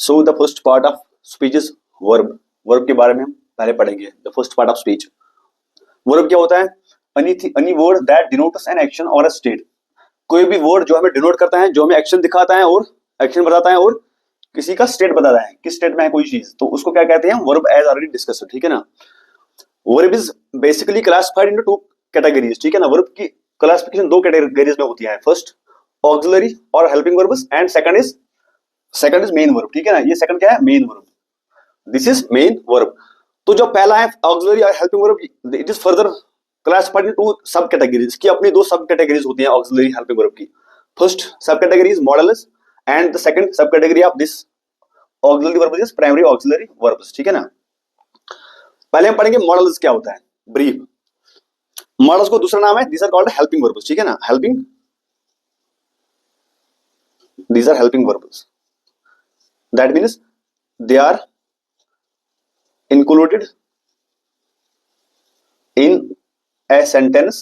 So the first part of speech is verb. Verb के बारे में हम पहले पढ़ेंगे। The first part of speech, verb क्या होता है? Any word that denotes an action और अ स्टेट। कोई भी वर्ड जो हमें डिनोट करता है, जो हमें एक्शन दिखाता है और एक्शन बताता है और किसी का स्टेट बताता है, किस स्टेट में है कोई चीज, तो उसको क्या कहते हैं? Verb, as already discussed. ठीक है ना। Verb is basically classified into two categories. ठीक है ना। वर्ब की क्लासिफिकेशन दो कैटेगरीज में होती है। फर्स्ट ऑक्सिलरी और helping verbs and second is main verb. ठीक है ना। ये सेकंड क्या है? Main verb. This is main verb. तो जो पहला है ऑक्सिलरी और helping verb, it is further classified into sub categories. की अपनी दो सब कैटेगरीज होती हैं ऑक्सिलरी हेल्पिंग वर्ब की। First sub category is modals and the second sub category of this auxiliary verb is primary auxiliary verbs. ठीक है ना। पहले हम पढ़ेंगे मॉडल्स क्या होता है, ब्रीफ। मॉडल्स को दूसरा नाम है, these are called helping verbs. ठीक है ना। Helping, these are helping verbs. That means they are included in a sentence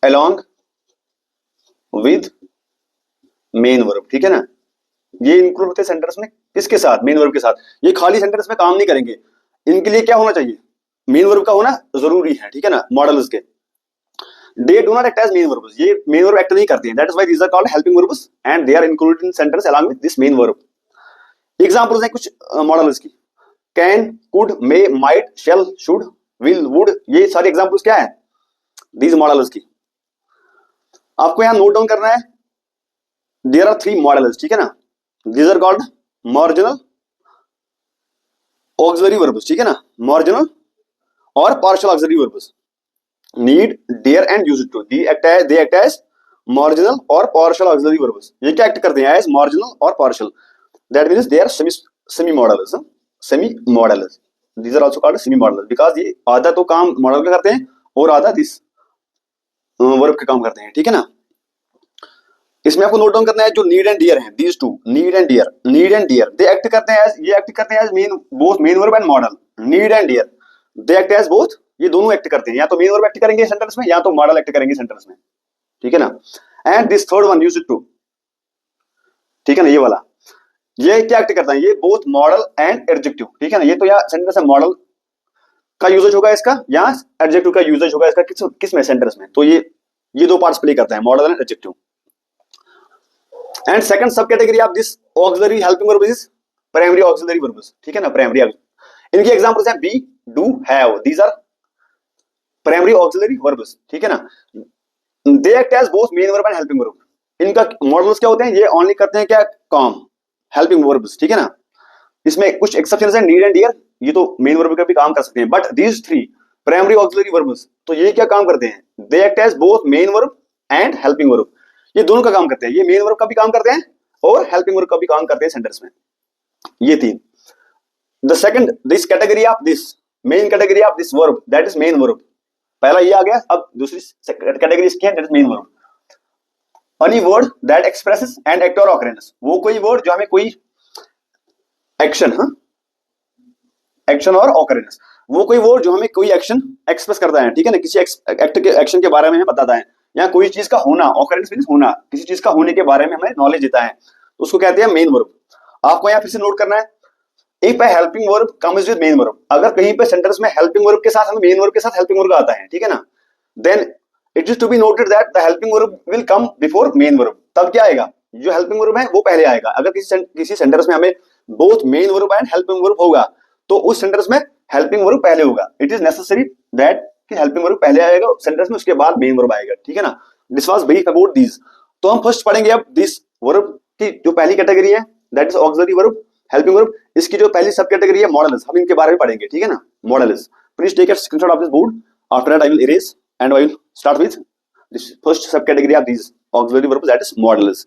along with main verb. ठीक है ना। ये इंक्लूड होते हैं सेंटेंस में किसके साथ? मेन वर्ब के साथ। ये खाली सेंटेंस में काम नहीं करेंगे, इनके लिए क्या होना चाहिए? मेन वर्ब का होना जरूरी है। ठीक है ना। मॉडल्स के they do not act as main verbs. ये main verb act नहीं करते हैं. That is why these are called helping verbs and they are included in sentence along with this main verb. Examples हैं कुछ models की। can, could, may, might, shall, should, will, would, ये सारे examples क्या है? these मॉडल्स की। आपको यहाँ नोट डाउन करना है। there are three models. ठीक है ना। these are called marginal auxiliary verbs. ठीक है ना। marginal और partial auxiliary verbs. need, dare and use to, they act as marginal or partial auxiliary verbs. ये क्या एक्ट करते हैं? as marginal और partial. That means they are semi modals. semi modals, these are also called semi modals because ये आधा तो काम model का करते हैं और आधा दिस वर्ब के काम करते हैं। ठीक है ना। इसमें आपको नोट डाउन करना है जो नीड एंड डियर हैं, these two, need and dare, they act करते हैं as, ये एक्ट करते हैं as main, both main verb and modal. Need and dare they act as both, ये दोनों एक्ट करते हैं, या तो मेन वर्ब एक्ट करेंगे सेंटेंस में या तो मॉडल एक्ट करेंगे सेंटेंस में। ठीक है ना। And this third one, use it to. ठीक है ना। ये वाला, ये क्या एक्ट करता है? ये बोथ मॉडल एंड एडजेक्टिव। ठीक है ना। ये तो यहाँ सेंटेंस में मॉडल का यूजेज होगा इसका, यहाँ एडजेक्टिव का यूजेज होगा इसका। किस में? सेंटेंस में। तो ये दो पार्ट्स प्ले करता है, modal and adjective. And second sub category of this auxiliary helping verb is primary auxiliary verbs. ठीक है ना। प्राइमरी, इनकी एग्जांपल्स हैं be, do, have, these are primary auxiliary verbs. ठीक है ना। They act as both main verb and helping verb. इनका modals क्या होते हैं? ये ओनली करते हैं क्या? काम, हेल्पिंग वर्ब्स। ठीक है ना। इसमें कुछ एक्सेप्शंस हैं, नीड एंड डियर, ये तो मेन वर्ब का भी काम कर सकते हैं, but these three primary auxiliary verbs, तो ये क्या काम करते हैं? They act as both main verb and helping verb. ये दोनों का काम करते हैं, ये मेन वर्ब का भी काम करते हैं और हेल्पिंग वर्ब का भी काम करते हैं सेंटेंस में। ये तीन। The second, this category of this main category of this verb, that is main verb. पहला ये आ गया। अब दूसरी कैटेगरी इसकी है, that is main verb. Any word that expresses an act और ऑकरेंस, वो कोई वर्ड जो हमें कोई एक्शन, एक्शन और ऑकरेंस, वो कोई वर्ड जो हमें कोई एक्शन एक्सप्रेस करता है। ठीक है ना। किसी एक्ट के एक्शन के बारे में हमें बताता है, या कोई चीज का होना, ऑकरेंस मींस होना, किसी चीज का होने के बारे में हमें नॉलेज देता है, तो उसको कहते हैं मेन वर्ब। आपको यहाँ फिर से नोट करना है, if A helping verb comes with main verb, अगर कहीं पे सेंटेंस में हेल्पिंग वर्ब के साथ हमें मेन वर्ब के साथ हेल्पिंग वर्ब आता है, ठीक है ना, then it is to be noted that the helping verb will come before main verb. तब क्या आएगा? जो हेल्पिंग वर्ब है वो पहले आएगा। अगर किसी सेंटेंस में हमें both main verb and helping verb होगा तो उस सेंटेंस में हेल्पिंग वर्ब पहले होगा। इट इज नेसेसरी दैट कि हेल्पिंग वर्ब पहले आएगा सेंटेंस में, उसके बाद मेन वर्ब आएगा। ठीक है ना। This was brief about this. तो हम फर्स्ट पढ़ेंगे अब दिस वर्ब की जो पहली कैटेगरी है, that is auxiliary verb, helping verb. इसकी जो पहली सब कैटेगरी है मॉडल्स, हम इनके बारे में पढ़ेंगे। ठीक है ना। Modals, please take a screenshot of this board. After that I will erase and I will start with this first sub category of this auxiliary verb, that is modals.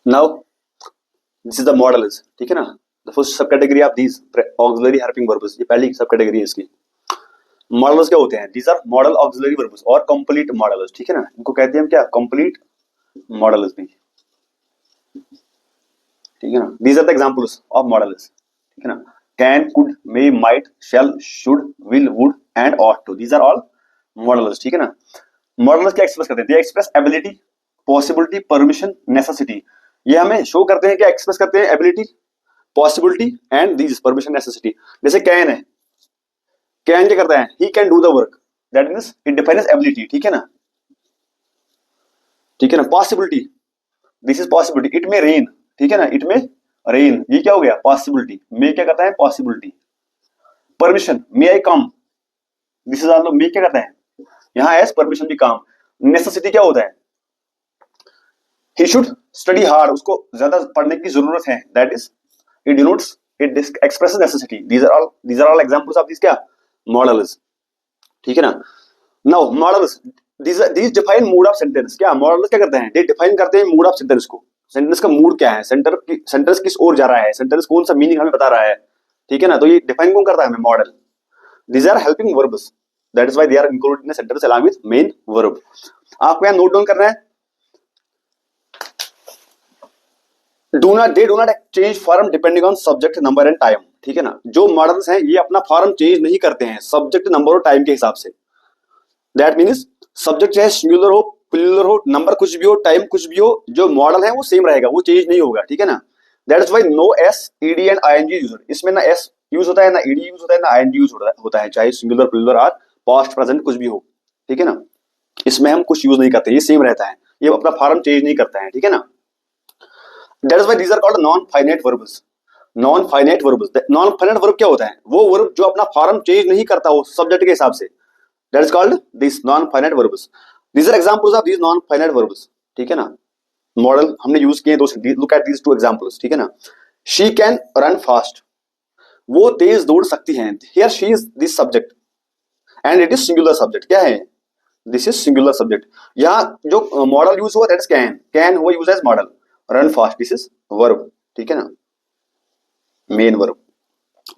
Now this is the modals. ठीक है ना। The first sub category of this auxiliary helping verbs, ये पहली सब category है इसकी। Models क्या होते हैं? These are modal auxiliary verbs और कंप्लीट मॉडल्स। ठीक है ना। इनको कहते हैं हम क्या? कंप्लीट मॉडल्स भी। ठीक है ना। These are the examples of modals. ठीक है ना। Can, could, may, might, shall, should, will, would and ought to, these are all modals. ठीक है ना। मॉडल्स क्या एक्सप्रेस करते हैं? They express ability, possibility, permission, necessity. ये हमें शो करते हैं, क्या एक्सप्रेस करते हैं? Ability, possibility and these permission, necessity. जैसे कैन है, कैन क्या करता है? He can do the work, that means it defines ability, ठीक है ना, ठीक है ना। Possibility, this is possibility, it may rain, ठीक है ना, इट मे रेन, ये क्या हो गया? पॉसिबिलिटी। मे क्या करता है? Possibility. Permission, may I come, this is also may क्या करता है? यहां एज परमिशन भी काम। नेसेसिटी क्या होता है? ही शुड स्टडी हार्ड, उसको ज्यादा पढ़ने की जरूरत है, that is it denotes, it expresses necessity. These are all examples of this क्या? मॉडल्स, ठीक है ना। Now modals these define mood of sentence. क्या मॉडल्स क्या करते हैं? दे डिफाइन करते हैं मूड ऑफ सेंटेंस को। सेंटेंस का मूड क्या है, सेंटेंस किस ओर जा रहा है, सेंटेंस कौन सा मीनिंग हमें बता रहा है, ठीक है ना। तो ये डिफाइन कौन करता है हमें? Modal. These are helping verbs, that is why they are included in the sentence along with main verb. आपको यहां नोट डाउन करना है, they do not change form depending on subject, number and time, ठीक है ना। जो models हैं ये अपना फॉर्म चेंज नहीं करते हैं सब्जेक्ट, नंबर और टाइम के हिसाब से। दैट मीन्स सब्जेक्ट चाहे सिंगुलर हो, प्लूरल हो, नंबर कुछ भी हो, टाइम कुछ भी हो, जो मॉडल है वो सेम रहेगा, वो चेंज नहीं होगा, ठीक है ना। That is why no S, ED and ING use. इसमें ना एस यूज होता है, ना ईडी यूज होता है, ना आईएनजी यूज होता है, चाहे सिंगुलर, प्लूरल और पास्ट प्रेजेंट कुछ भी हो, ठीक है ना। इसमें हम कुछ यूज नहीं करते, ये सेम रहता है, ये अपना फॉर्म चेंज नहीं करता है, ठीक है ना। That is why these are called non finite verbs. Non finite verbs, non finite verb क्या होता है? वो वर्ब जो अपना फॉर्म चेंज नहीं करता हो सब्जेक्ट के हिसाब से, that is called this non finite verbs. These are examples of these non finite verbs, ठीक है ना। मॉडल हमने यूज किए दो, look at these two examples, ठीक है ना। शी कैन रन फास्ट, वो तेज दौड़ सकती हैं। Here she is this subject and it is singular subject. क्या है? This is singular subject. यहाँ जो मॉडल यूज हुआ दैट इज कैन, कैन हुआ use as modal. Run fast, this is verb, ठीक है ना, main verb.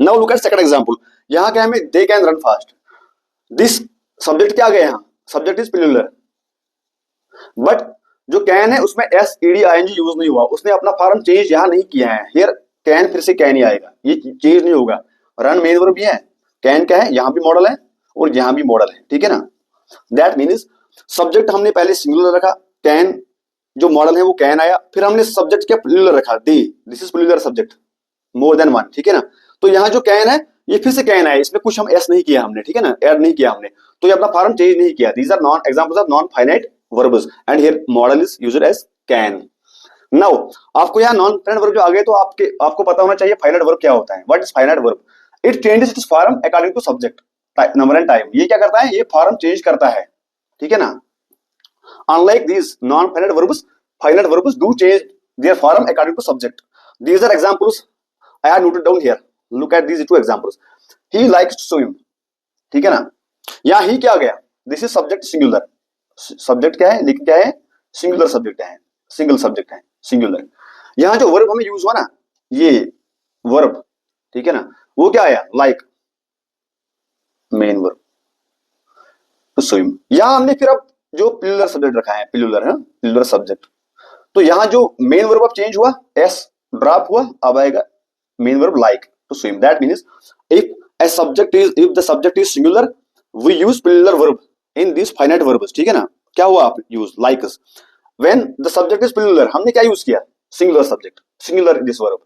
Now look at second example. यहाँ क्या है? They can run fast, this subject क्या आ गया? यहाँ सब्जेक्ट इज प्लूरल, बट जो कैन है उसमें एस ईडी आईएनजी यूज नहीं हुआ, उसने अपना फॉर्म चेंज यहाँ नहीं किया है। हियर कैन फिर से कैन ही आएगा, ये चेंज नहीं होगा। रन मेन वर्ब भी है, कैन क्या है? यहाँ भी मॉडल है और यहाँ भी मॉडल है, ठीक है ना। दैट मीन्स सब्जेक्ट हमने पहले सिंगुलर रखा, कैन जो मॉडल है वो कैन आया, फिर हमने सब्जेक्ट क्या प्लूरल रखा, they, this is plural subject, more than one, ठीक है ना। तो यहाँ जो कैन है ये फिर से कैन आया, इसमें कुछ हम एस नहीं किया हमने, ठीक है ना, ऐड नहीं किया हमने, तो ये अपना फॉर्म चेंज नहीं किया। These are non examples of non finite verbs and here modal is used as can. Now आपको यहाँ नॉन फाइनाइट वर्ब जो आ गए तो आपको पता होना चाहिए फाइनाइट वर्ब क्या होता है। What is finite verb? It changes its form according to subject, number and time. ये क्या करता है? ये फॉर्म चेंज करता है, ठीक है ना। Unlike these non finite verbs do change their form according to subject. These are examples I have noted down here. Look at these two examples. He likes to swim. ठीक है ना। यहाँ ही क्या आ गया? This is subject singular. Subject क्या है? लेकिन क्या है? सिंगुलर सब्जेक्ट है, सिंगल सब्जेक्ट है, सिंगुलर। यहाँ जो वर्ब हमें यूज हुआ ना, ये वर्ब, ठीक है ना, वो क्या आया? Like, main verb, to swim. यहाँ हमने फिर अब जो प्लूरल सब्जेक्ट रखा है, प्लूरल है, प्लूरल सब्जेक्ट, तो यहाँ जो मेन वर्ब अब चेंज हुआ, एस ड्रॉप हुआ, अब आएगा main verb like to swim. That means if the subject is singular, we use plural verb in these finite verbs, ठीक है ना। क्या हुआ? आप use like us. When the subject is plural, हमने क्या यूज किया? singular subject, singular this verb.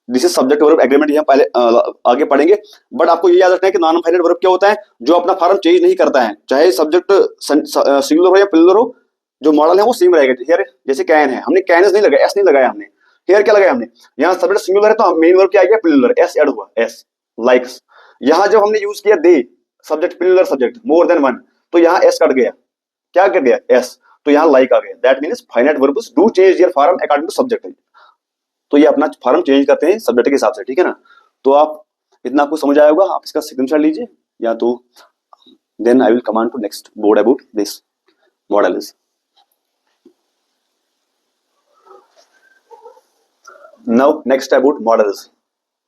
This is subject verb agreement, हम पहले आगे पढ़ेंगे, बट आपको ये याद रखना है कि नॉन फाइनाइट वर्ब क्या होता है? जो अपना फॉर्म चेंज नहीं करता है, चाहे सब्जेक्ट सिंगुलर हो या प्लूरल हो, जो मॉडल है वो सेम रहेगा। हियर जैसे कैन है, हमने कैन नहीं लगाया, एस नहीं लगाया हमने। हियर क्या लगाया हमने? यहाँ सब्जेक्ट सिंगुलर है तो मेन वर्ब क्या आ गया? प्लूरल, एस ऐड हुआ, एस, लाइक्स। यहाँ जब हमने यूज किया they, subject plural subject, more than one, तो यहाँ एस कट गया, क्या कट गया? एस, तो यहाँ लाइक आ गया। That means finite verbs do change their form according to subject, तो ये अपना फॉर्म चेंज करते हैं सब्जेक्ट के हिसाब से, ठीक है ना। तो आप इतना आपको समझ आया होगा, आप इसका स्क्रीनशॉट लीजिए, या तो then I will come on to next board about this modals. Now next about modals.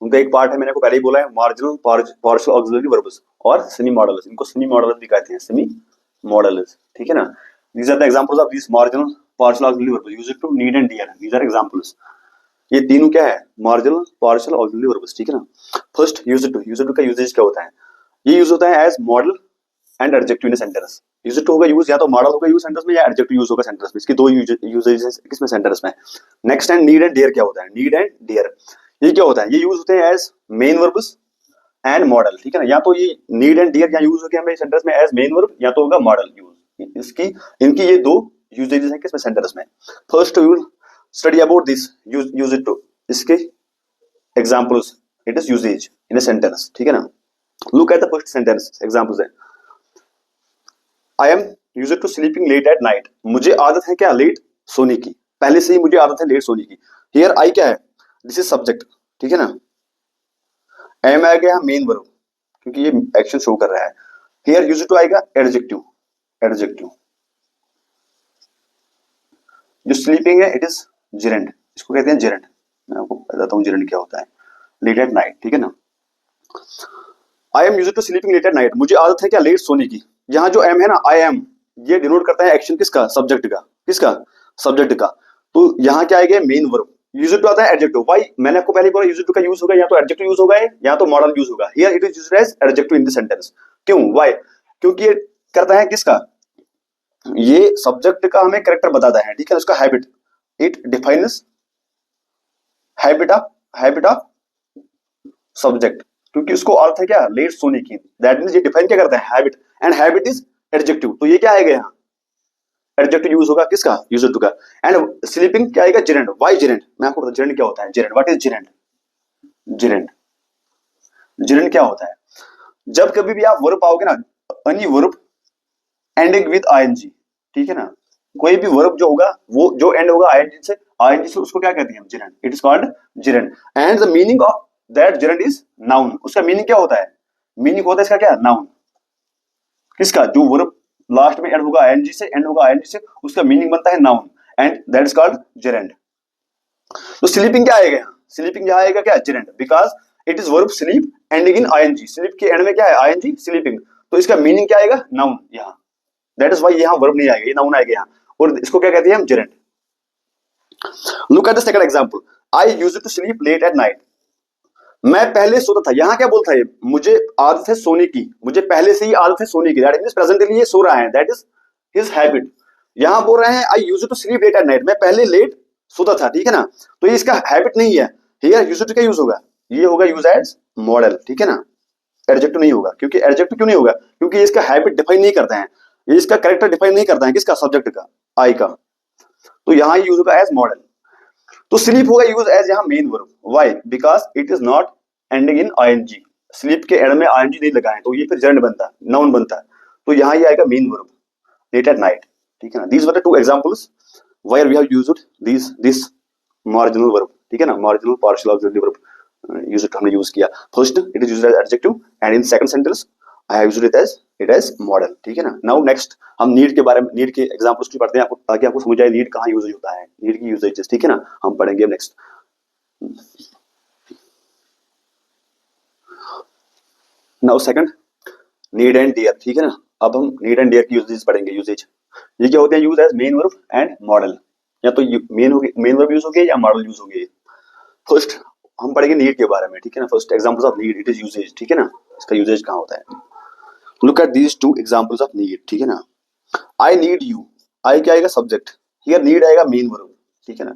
उनका एक पार्ट है, मैंने को पहले ही बोला है, मार्जिनल, पार्शियल ऑक्सिलरी वर्ब्स और सेमी मॉडल्स। इनको सेमी मॉडल्स भी कहते हैं, सेमी मॉडल्स, ठीक है ना। These are the examples of this marginal, partial auxiliary verbs used to need and dare. These are examples. ये तीनों क्या है? मार्जिनल, पार्शियल, ऑक्सिलरी वर्ब्स, ठीक है ना। फर्स्ट यूज्ड टू का यूजेज क्या होता है? ये यूज होता है as modal and adjective in sentence. Use it to होगा यूज, या तो मॉडल होगा यूज सेंटेंस में या एडजेक्टिव यूज होगा सेंटेंस में। इसकी दो यूजेज किसमें, सेंटेंस में। Next and need and dare क्या होता है, नीड एंड डियर ये क्या होता है, ये यूज होते हैं as main verbs and modal, ठीक है ना। या तो ये नीड एंड डियर या यूज होगा हमें सेंटेंस में एज मेन वर्ब, या तो होगा मॉडल यूज। इसकी इनकी ये दो यूजेजेस हैं किसमें, सेंटेंस में। First you will study about this use it to, इसके examples, it is usages in a sentence, ठीक है ना। Look at the first sentence examples है। I am use it to sleeping late at night, मुझे आदत है क्या, late सोने की, पहले से ही मुझे आदत है लेट सोने की। हियर आई क्या है, दिस इज सब्जेक्ट, ठीक है ना। एम आ गया मेन वर्ब क्योंकि ये एक्शन शो कर रहा है। हियर यूज टू आएगा एडजेक्टिव, एडजेक्टिव। जो स्लीपिंग है इट इज जिरेंट, इसको कहते हैं जिरेंट। मैं आपको बताता हूँ जिरेंट क्या होता है, लेट एट नाइट, ठीक है ना। I am use to sleeping late at night, मुझे आदत है क्या लेट सोने की। यहाँ जो एम है ना, आई एम, ये डिनोट करता है एक्शन किसका, सब्जेक्ट का, किसका, सब्जेक्ट का। तो यहाँ क्या आएगा मेन वर्ब। यूज टू आता है एडजेक्टिव, भाई मैंने आपको पहले बोला यूज टू का यूज होगा या तो एडजेक्टिव यूज होगा या तो मॉडल यूज होगा। Here it is used as adjective in the sentence. क्यों, व्हाई, क्योंकि ये करता है किसका, ये सब्जेक्ट का हमें कैरेक्टर बताता है, ठीक है, उसका habit, it defines habit of subject, क्योंकि उसको अर्थ है क्या, लेट सोने की। दैट मींस ये डिफाइन क्या करता है, habit, and habit is adjective. तो ये क्या आएगा यहाँ, एडजेक्टिव यूज होगा किसका, यूज टू का। एंड स्लीपिंग क्या आएगा, जिरेंट। व्हाई जिरेंट, मैं आपको बता जिरेंट क्या होता है। जिरेंट, व्हाट इज जिरेंट, जिरेंट, जिरेंट क्या होता है, जब कभी भी आप वर्ब पाओगे ना, any verb ending with ING, ठीक है ना, कोई भी वर्ब जो होगा वो जो एंड होगा आईएनजी से उसको क्या कहते हैं, gerund, it is called gerund. And the meaning of that gerund is noun, उसका मीनिंग क्या होता है, मीनिंग होता है इसका क्या, नाउन, किसका, जो वर्ब लास्ट में एंड होगा आईएनजी से, एंड होगा आईएनजी से, उसका मीनिंग बनता है noun, and that is called gerund. तो स्लीपिंग क्या आएगा यहाँ, स्लीपिंग यहाँ आएगा क्या, gerund, because it is verb sleep ending in ING, sleep के एंड में क्या है, आईएनजी, स्लीपिंग। तो इसका मीनिंग क्या आएगा, नाउन यहाँ, दैट इज व्हाई यहाँ वर्ब नहीं आएगा, ये नाउन आएगा यहाँ, और इसको क्या कहते हैं हम, gerund. Look at the second example, I used to sleep late at night, मैं पहले सोता था। यहाँ क्या बोलता है, मुझे आदत है सोने की, मुझे पहले से ही आदत है सोने की, दैट मींस प्रेजेंटली ये सो रहा है, दैट इज हिज हैबिट। यहाँ बोल रहे हैं I used to sleep late at night, मैं पहले लेट सोता था, ठीक है ना। तो ये इसका हैबिट नहीं है। हियर यूज्ड टू क्या यूज होगा, ये होगा यूज एज मॉडल, ठीक है ना, एडजेक्टिव नहीं होगा। क्योंकि एडजेक्टिव क्यों नहीं होगा, क्योंकि ये इसका हैबिट डिफाइन नहीं करता है, ये इसका कैरेक्टर डिफाइन नहीं करता है, किसका, सब्जेक्ट का, आई का। तो यहाँ यूज होगा एज मॉडल। तो स्लीप होगा यूज एज यहाँ main verb, why, because it is not ending in ING, sleep के एंड में आईएनजी नहीं लगा है, तो ये फिर जर्न बनता है, नाउन बनता है। तो यहाँ ये आएगा main verb, late at night, ठीक है ना। These were the two examples where we have used this marginal verb, ठीक है ना, marginal partial auxiliary verb use हमने यूज किया। First it is used as adjective, and in second sentence I have used it as modal, ठीक है ना। Now next हम need के बारे में, नीड के एग्जांपल्स भी पढ़ते हैं आपको, ताकि आपको समझ आए नीड कहाँ यूज होता है, नीड की यूजेजेस, ठीक है ना, हम पढ़ेंगे next. Now second, need and dare, ठीक है ना। अब हम नीड एंड डियर की यूजेज पढ़ेंगे, यूजेज ये क्या होते हैं, use as main verb and modal, या तो मेन वर्ब यूज हो गया या मॉडल यूज हो गया। फर्स्ट हम पढ़ेंगे नीड के बारे में, ठीक है ना। First examples of need, it is usage, ठीक है ना, इसका यूजेज कहाँ होता है। Look at these two examples of need, ठीक है ना। आई नीड यू, आई क्या आएगा, सब्जेक्ट, हियर नीड आएगा मेन वर्ब, ठीक है ना,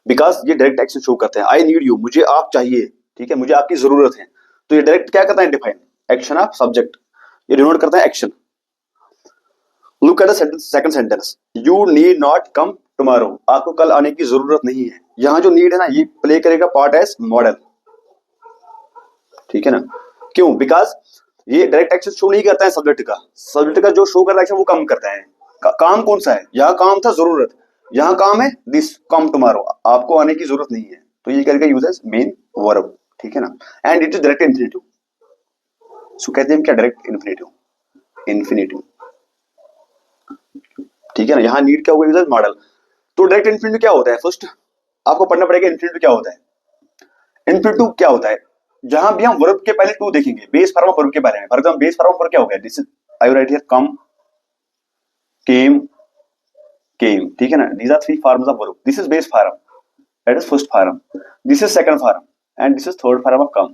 बिकॉज ये डायरेक्ट एक्शन शो करते हैं। आई नीड यू, मुझे आप चाहिए, ठीक है, मुझे आपकी जरूरत है। तो ये डायरेक्ट क्या करता है, डिफाइन एक्शन ऑफ सब्जेक्ट, ये डिनोट करता है action. Look at the second sentence, you need not come tomorrow, आपको कल आने की जरूरत नहीं है। यहाँ जो नीड है ना, ये प्ले करेगा पार्ट एज मॉडल, ठीक है ना। क्यों, बिकॉज ये डायरेक्ट एक्शन शो नहीं करता है सब्जेक्ट का, सब्जेक्ट का जो शो कर रहा है एक्शन वो काम करता है। काम कौन सा है, यहाँ काम था जरूरत, यहाँ काम है दिस कम टुमारो, आपको आने की जरूरत नहीं है। तो ये करेगा यूज एज मेन वर्ब, ठीक है ना। And it is direct infinitive, so कहते हैं क्या, डायरेक्ट इन्फिनेटिव, इन्फिनेटिव, ठीक है ना। यहाँ नीड क्या होगा, यूज एज मॉडल। तो डायरेक्ट इन्फिनेटिव क्या होता है, फर्स्ट आपको पढ़ना पड़ेगा इन्फिनेटिव क्या होता है। इन्फिनेटिव क्या होता है, जहां भी हम वर्ब के पहले टू देखेंगे, बेस फॉर्म ऑफ वर्ब के बारे में। For example base form of verb क्या हो गया, this is I write here come, came, came, ठीक है ना। These are three forms of verb, this is base form, that is first form, this is second form, and this is third form of come.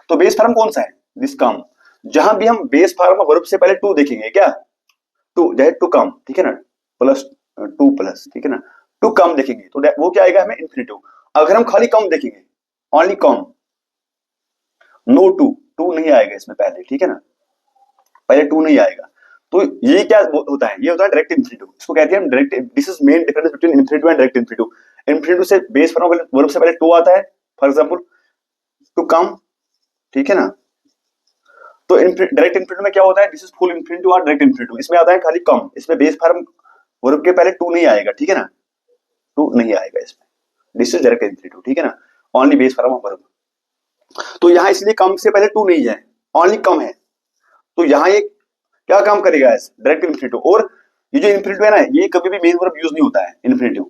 तो base form कौन सा है, this come. जहां भी हम बेस फॉर्म वर्ब से पहले to देखेंगे क्या, टू जैसे टू कम, ठीक है ना, प्लस टू प्लस, ठीक है ना, टू कम देखेंगे तो वो क्या आएगा हमें इन्फिनिटिव। अगर हम खाली कम देखेंगे, only come, no to, to नहीं आएगा इसमें पहले, ठीक है ना, पहले टू नहीं आएगा। तो ये क्या होता है, ये होता है डायरेक्ट इन्फिनिटिव, इसको कहते हैं हम direct. This is main difference between infinitive and direct infinitive. Infinitive से बेस फॉर्म वर्ब से पहले टू आता है, फॉर एग्जांपल टू कम, ठीक है ना। तो डायरेक्ट इन्फिनिटिव में क्या होता है, दिस इज फुल इन्फिनिटिव और डायरेक्ट इन्फिनिटिव, इसमें आता है खाली कम, इसमें बेस फॉर्म वर्ब के पहले टू नहीं आएगा, ठीक है ना, टू नहीं आएगा इसमें, दिस इज डायरेक्ट इन्फिनिटिव, ठीक है ना, only base form of verb. तो यहाँ इसलिए कम से पहले टू नहीं है, ओनली कम है, तो यहाँ ये क्या काम करेगा एज डायरेक्ट इन्फिनिटिव। और ये जो इन्फिनिटिव है ना, ये कभी भी मेन वर्ब यूज नहीं होता है इन्फिनिटिव,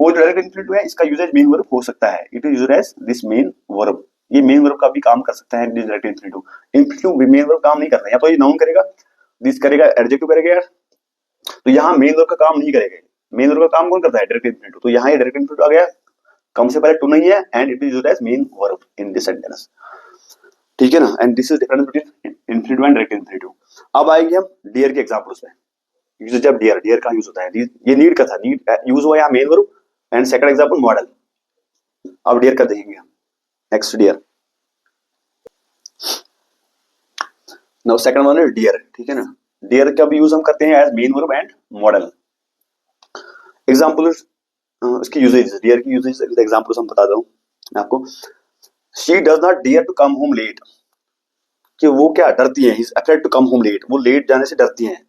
वो जो डायरेक्ट इन्फिनिटिव है इसका यूजेज मेन वर्ब हो सकता है, it is used as this main verb, ये मेन वर्ब का भी काम कर सकता है direct infinitive. Infinitive main verb काम नहीं करता, या तो ये नाउन करेगा, दिस करेगा, एडजेक्टिव करेगा, तो यहाँ मेन वर्ब का काम नहीं करेगा। मेन वर्ब का काम कौन करता है, डायरेक्ट इन्फिनिटिव। तो यहाँ ये डायरेक्ट इन्फिनिटिव आ गया, कम से पहले टू नहीं है, and it is used as main verb in this sentence, ठीक है ना। And this is difference between infinitive and direct infinitive. अब आएंगे हम डियर के एग्जांपल्स में। यूजेज ऑफ डियर, डियर का यूज होता है, ये नीड का था, नीड यूज हुआ यहाँ main verb, and second example modal. अब डियर का देखेंगे हम, next dare, now second one is dare, ठीक है ना। डियर का भी यूज हम करते हैं as main verb and modal. Example इसकी यूजेज, डियर की यूजेज एग्जांपल्स हम बता दूं आपको। She does not dare to come home late, कि वो क्या डरती है, afraid to come home late, वो लेट जाने से डरती हैं,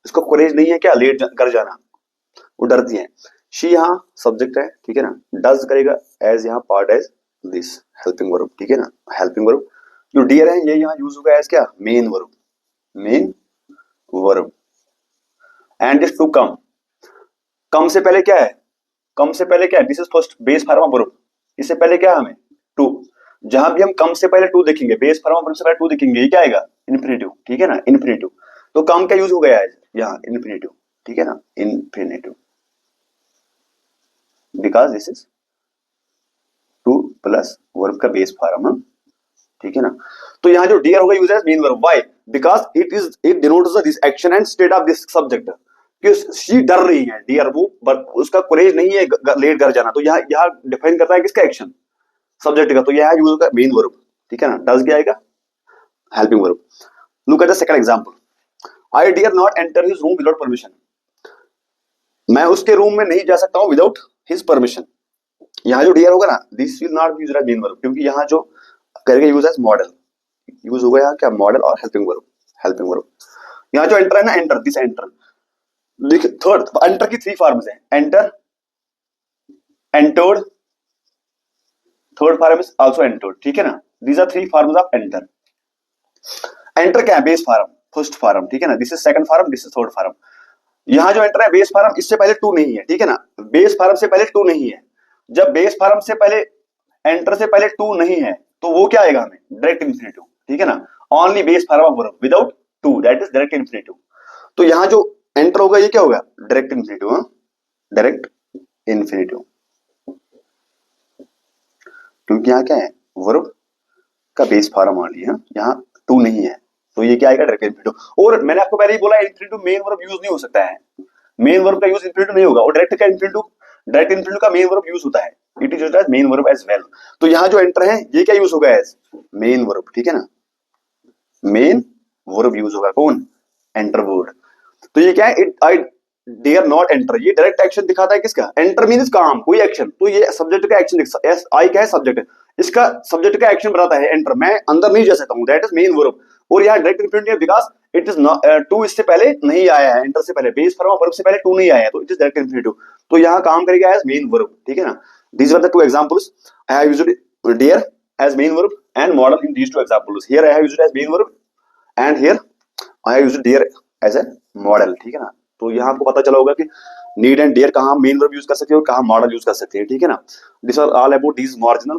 इसको करेज नहीं है क्या लेट कर जाना, वो डरती हैं। शी यहाँ सब्जेक्ट है, ठीक है ना, डज करेगा एज यहाँ part as this helping verb, ठीक है ना, हेल्पिंग वर्ब। जो डियर है ये यहाँ यूज होगा एज क्या, main verb, main verb. And this to come, come से पहले क्या है, कम से पहले क्या है, this is first base form of verb, इससे पहले क्या है हमें टू, जहां भी हम कम से पहले टू देखेंगे, बेस फॉर्म ऑफ वर्ब से पहले टू देखेंगे, ये क्या आएगा इन्फिनिटिव, ठीक है ना, इन्फिनिटिव। तो कम क्या यूज हो गया है यहाँ इन्फिनिटिव, ठीक है ना, infinitive, because this is to plus verb का बेस फॉर्म, ठीक है ना। तो यहाँ जो डियर होगा use as main verb, why, because it denotes this action and state of this subject, कि शी डर रही है डियर, वो उसका करेज नहीं है लेट घर जाना, तो यहाँ डिफाइन करता है किसका एक्शन, सब्जेक्ट का, तो यहाँ यूज होगा मेन वर्ब, ठीक है ना, डज क्या आएगा helping verb. Look at the second example, I dare not enter his room without permission, मैं उसके रूम में नहीं जा सकता हूं विदाउट हिज परमिशन। यहाँ जो डियर होगा ना, this will not be used as main verb, क्योंकि यहाँ जो करेगा यूज एज मॉडल, यूज होगा यहाँ क्या मॉडल और हेल्पिंग वर्ब, हेल्पिंग वर्ब। यहाँ जो एंटर है ना, एंटर, दिस एंटर, देखिए थर्ड एंटर की थ्री फॉर्म्स हैं, enter, entered, third form is also entered, ठीक है ना, these are three forms of enter. Enter क्या है, बेस फॉर्म, फर्स्ट फॉर्म, ठीक है ना, this is second form, this is third form. यहाँ जो एंटर है बेस फॉर्म, इससे पहले टू नहीं है, ठीक है ना, बेस फॉर्म से पहले टू नहीं है। जब बेस फॉर्म से पहले एंटर से पहले टू नहीं है, तो वो क्या आएगा हमें डायरेक्ट इन्फिनिटिव, ठीक है ना, only base form of verb without to, that is direct infinitive. तो यहाँ जो एंटर होगा ये क्या होगा डायरेक्ट इन्फिनिटिव, डायरेक्ट इन्फिनिटिव, क्योंकि यहाँ क्या है वर्ब का बेस फॉर्म ऑनली है, यहाँ टू नहीं है, तो ये क्या आएगा डायरेक्ट इन्फिनिटिव। और मैंने आपको पहले ही बोला इन्फिनिटिव मेन वर्ब यूज नहीं हो सकता है, मेन वर्ब का यूज इन्फिनिटिव नहीं होगा, और डायरेक्ट का इन्फिनिटिव, डायरेक्ट इन्फिनिटिव का मेन वर्ब यूज होता है, it is used as main verb as well. तो यहाँ जो एंटर है ये क्या यूज होगा एज मेन वर्ब, ठीक है ना, मेन वर्ब यूज होगा, कौन एंटर वर्ड। तो ये क्या है, it I dare not enter, ये डायरेक्ट एक्शन दिखाता है किसका, एंटर मींस काम, कोई एक्शन, तो ये सब्जेक्ट का एक्शन, एस आई क्या है सब्जेक्ट, इसका सब्जेक्ट का एक्शन बताता है एंटर, मैं अंदर नहीं जा सकता हूं, दैट इज मेन वर्ब। और यहाँ डायरेक्ट इन्फिनिटिव है because it is not to, इससे पहले नहीं आया है, एंटर से पहले, बेस फॉर्म ऑफ वर्ब से पहले टू नहीं आया है, तो इट इज डायरेक्ट इन्फिनिटिव, तो यहाँ काम करेगा एज मेन वर्ब, ठीक है ना। These are the two examples, I have used dare as main verb and modal in these two examples, here I have used as main verb and here I have used dare as a modal, ठीक है ना। तो यहाँ आपको पता चला होगा कि नीड एंड डियर कहाँ मेन वर्ब यूज कर सकते हैं और कहाँ मॉडल यूज कर सकते हैं, ठीक है ना। This are all about these marginal